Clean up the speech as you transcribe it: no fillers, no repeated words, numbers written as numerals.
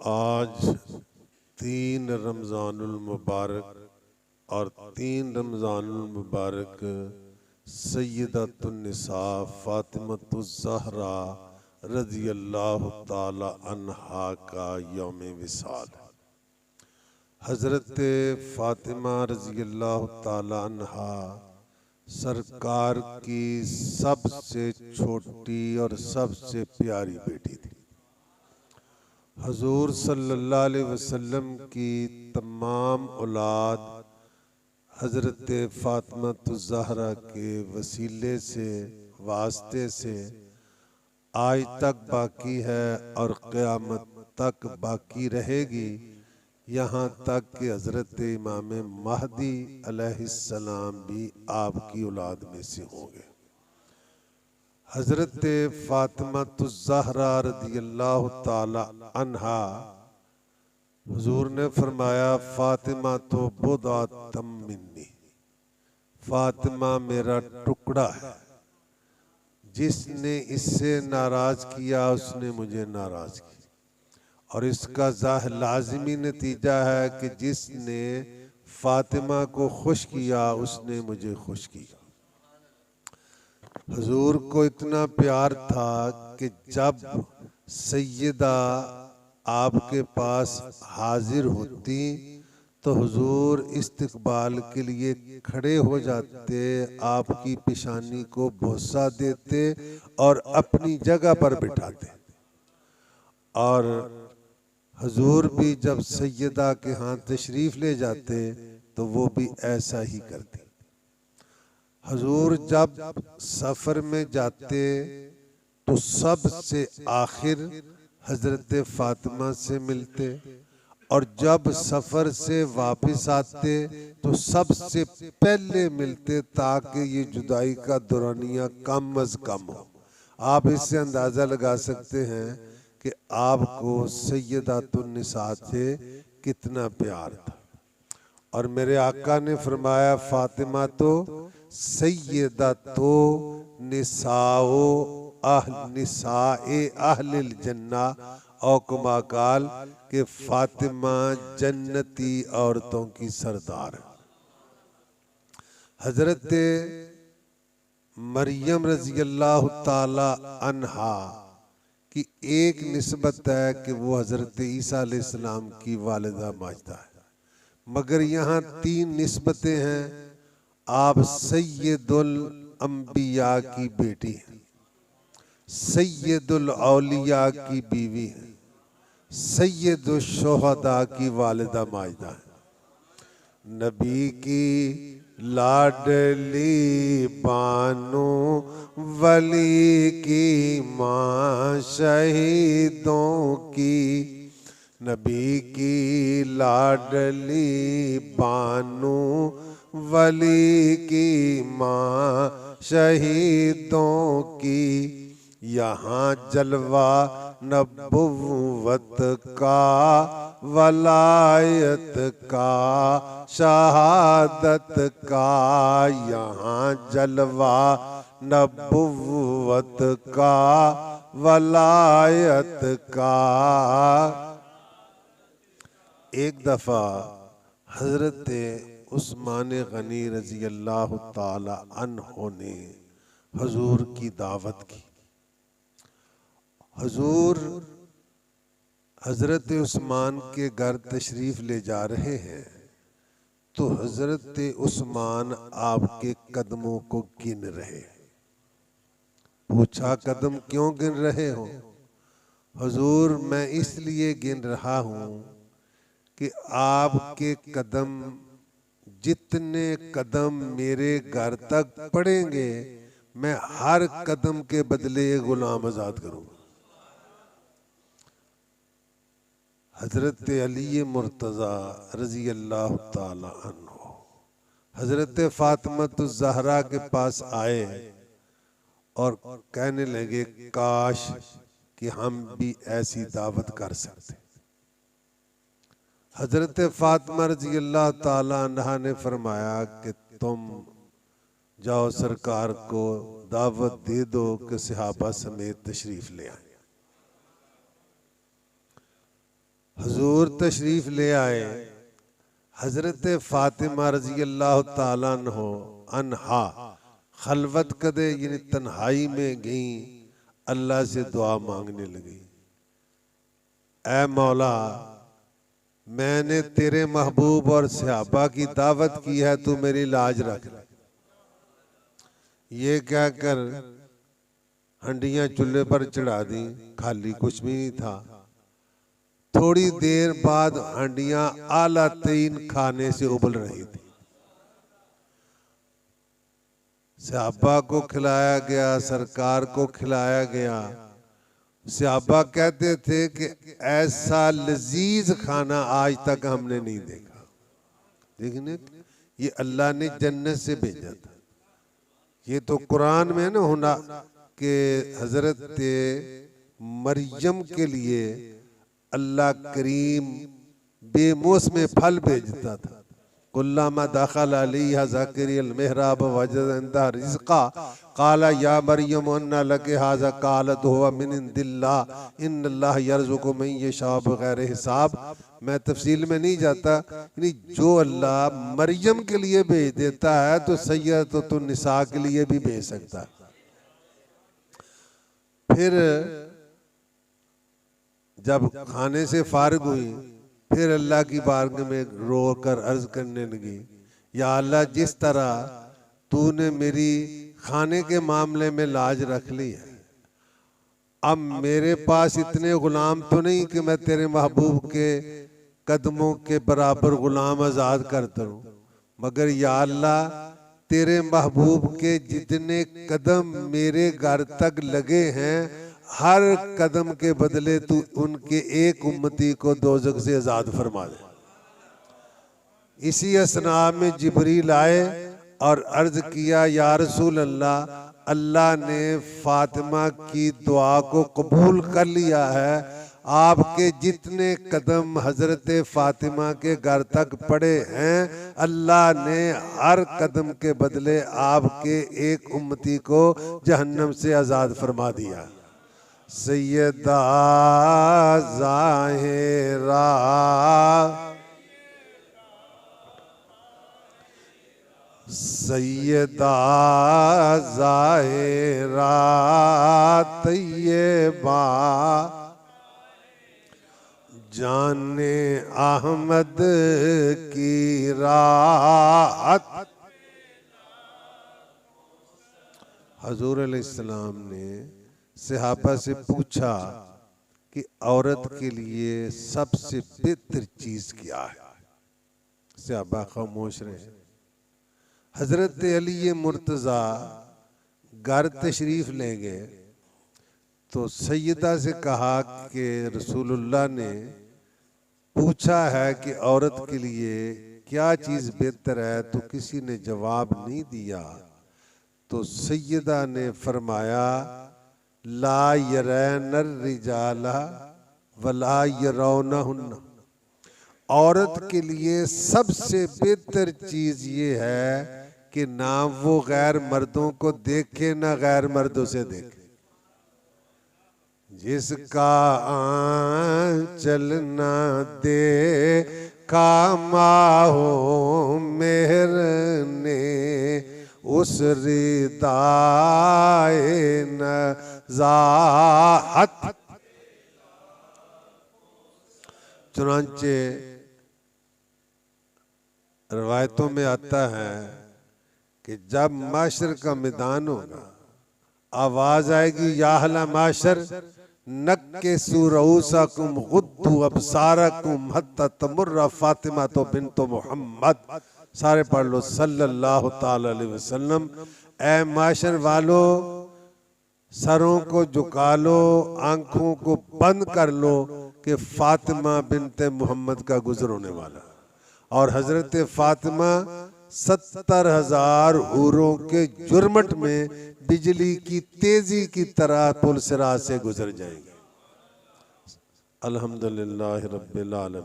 आज 3 रमज़ानुल मुबारक और 3 रमज़ानुल मुबारक सय्यदतुन्निसा फ़ातिमतुज़्ज़हरा रज़ियल्लाहु ताला अन्हा का यौम विसाल। हज़रत फ़ातिमा रज़ियल्लाहु ताला अन्हा सरकार की सबसे छोटी और सबसे प्यारी बेटी थी। हुज़ूर सल्लल्लाहु अलैहि वसल्लम की तमाम औलाद हज़रत फ़ातिमतुज़्ज़हरा के वसीले से वास्ते से आज तक बाकी है और क़यामत तक बाकी रहेगी, यहाँ तक कि हज़रत इमाम महदी अलैहिस्सलाम भी आपकी औलाद में से होंगे। हज़रत फ़ातिमतुज़्ज़हरा रज़ियल्लाहु ताला अन्हा, हुज़ूर ने फरमाया फ़ातिमा तो बुदअतम मिन्नी, फ़ातिमा मेरा टुकड़ा है। जिसने इससे नाराज़ किया उसने मुझे नाराज़ किया, और इसका लाज़िमी नतीजा है कि जिसने फ़ातिमा को खुश किया उसने मुझे खुश किया। हुजूर को इतना प्यार था कि जब सैयदा आपके पास हाजिर होती तो हुजूर इस्तकबाल के लिए खड़े हो जाते, आपकी पेशानी को बोसा देते और अपनी जगह पर बिठाते। और हुजूर भी जब सैयदा के हाथ तशरीफ ले जाते तो वो भी ऐसा ही करते। हुजूर जब सफर में जाते तो सबसे आखिर हजरत फातिमा से मिलते, और जब सफर से वापस आते तो सबसे पहले मिलते, ताकि ये जुदाई का दौरानिया कम अज कम हो। आप इससे अंदाजा लगा सकते हैं कि आपको सैयदातुन्निसा से कितना प्यार था। और मेरे आका ने फरमाया फातिमा तो सैयदतो निसाओ निसाए अहलिल जन्ना, और कमा काल के फातिमा जन्नती औरतों की सरदार है। हजरत मरियम रज़ियल्लाहु ताला अन्हा की एक निस्बत है कि वो हजरत ईसा अलैहिस्सलाम की वालिदा माजदा है, मगर यहाँ 3 निस्बतें हैं। आप सैयदुल अंबिया की बेटी हैं, सैयदुल औलिया की बीवी हैं, सैयदुल शुहदा की वालिदा माजदा है। नबी की लाडली बानो वली की माँ शहीदों की, नबी की लाडली बानो वली की माँ शहीदों की, यहाँ जलवा नबुव्वत का वलायत का शहादत का, यहाँ जलवा नबुव्वत का वलायत का। एक दफा हजरत उस्मान गनी रजी अल्लाह ताला अन्हो ने हुजूर की दावत की। हुजूर हजरत उस्मान के घर तशरीफ ले जा रहे हैं तो हजरत उस्मान आपके कदमों को गिन रहे। पूछा कदम क्यों गिन रहे हो? हुजूर मैं इसलिए गिन रहा हूं कि आपके कदम, जितने कदम मेरे घर तक पड़ेंगे मैं हर कदम के बदले गुलाम आजाद करूंगा। हजरत अली मुर्तज़ा रजी अल्लाह ताला अन्हु हजरत फातिमतुज़्ज़हरा के पास आए और कहने लगे काश कि हम भी ऐसी दावत कर सकते। हजरत फातिमा रजी अल्लाह ताला अन्हा ने फरमाया कि तुम जाओ सरकार को दावत दे दो कि सहाबा समेत तशरीफ ले आए। हुजूर तशरीफ ले आए। हजरत फातिमा रजी अल्लाह ताला अन्हा खलवत कदे यानी तन्हाई में गई, अल्लाह से दुआ मांगने लगी, ऐ मौला मैंने तेरे महबूब और सहाबा की दावत की है, तू मेरी लाज रख। ये कहकर हंडियां चूल्हे पर चढ़ा दी, खाली कुछ भी नहीं था। थोड़ी देर बाद हंडियां आला तीन खाने से उबल रही थी। सहाबा को खिलाया गया, सरकार को खिलाया गया। सहाबा कहते थे कि ऐसा लजीज खाना आज तक हमने नहीं देखा। देखने ये अल्लाह ने जन्नत से भेजा था। ये तो कुरान में ना होना कि हजरत मरियम के लिए अल्लाह करीम बेमौसम फल भेजता था। कुल्लामा दाखल अलैहा ज़करियल मेहराब वजद इंदा रिज़्क़ा क़ाला या मरियम अन्ना लकी हाज़ा क़ालत हुवा मिन इंदिल्लाह इन्नल्लाह यर्ज़ुक़ु मन यशाअ बग़ैर हिसाब। मैं तफसील में नहीं जाता, यानी जो अल्लाह मरियम के लिए भेज देता है तो सय्यदतुन निसा के लिए भी भेज सकता है। फिर जब खाने से फारिग हुई, फिर अल्लाह की बारगाह में रो कर अर्ज करने लगी, या अल्लाह जिस तरह तूने मेरी खाने के मामले में लाज रख ली है, अब मेरे पास इतने गुलाम तो नहीं कि मैं तेरे महबूब के कदमों के बराबर गुलाम आज़ाद करता हूँ, मगर या अल्लाह तेरे महबूब के जितने कदम मेरे घर तक लगे हैं, हर कदम के बदले तू उनके एक उम्मती को दोज़ख से आजाद फरमा दे। इसी असना में जिब्रील आए और अर्ज किया, या रसूल अल्लाह, अल्लाह ने फातिमा की दुआ को कबूल कर लिया है। आपके जितने कदम हजरत फातिमा के घर तक पड़े हैं, अल्लाह ने हर कदम के बदले आपके एक उम्मती को जहन्नम से आजाद फरमा दिया। सैयदा ज़ाहिरा सैयदा ज़ाहिरा तैयबा जाने अहमद की राहत। हजूर अलैहिस्सलाम ने सहाबा से पूछा कि औरत के लिए सबसे बेहतर चीज क्या है? सहाबा खामोश रहे। हजरत अली मुर्तज़ा घर तशरीफ ले गए तो सैयदा से कहा कि रसूलुल्लाह ने पूछा है कि औरत के लिए क्या चीज बेहतर है, तो किसी ने जवाब नहीं दिया। तो सैयदा ने फरमाया, ला यरैनर रिजाला वला यरौनहुन्ना। औरत के लिए सबसे बेहतर चीज ये है कि ना वो गैर मर्दों को देखे ना गैर मर्दों से देखे। जिसका आंचल ना दे कामाहो मेहर ने उस रिदाए नज़ाहत। चुनांचे रवायतों में आता है कि जब माशर का मैदान होगा, आवाज आएगी, या अहला माशर नक्किसू रऊसाकुम गुद्दू अबसारकुम हत्ता तमुर्रा फातिमा तो बिन्तो मोहम्मद। सारे पढ़ लो, सल्लल्लाहु ताला अलैहि वसल्लम। ऐ माशर वालो, सरों को झुका लो, आंखों को बंद कर लो कि फातिमा बिनते मोहम्मद का गुजर होने वाला। और हजरत फातिमा 70,000 हूरों के जुर्मट में बिजली की तेजी की तरह पुल सिरात से गुजर जाएगी। अल्हम्दुलिल्लाह रब्बिल आलमीन।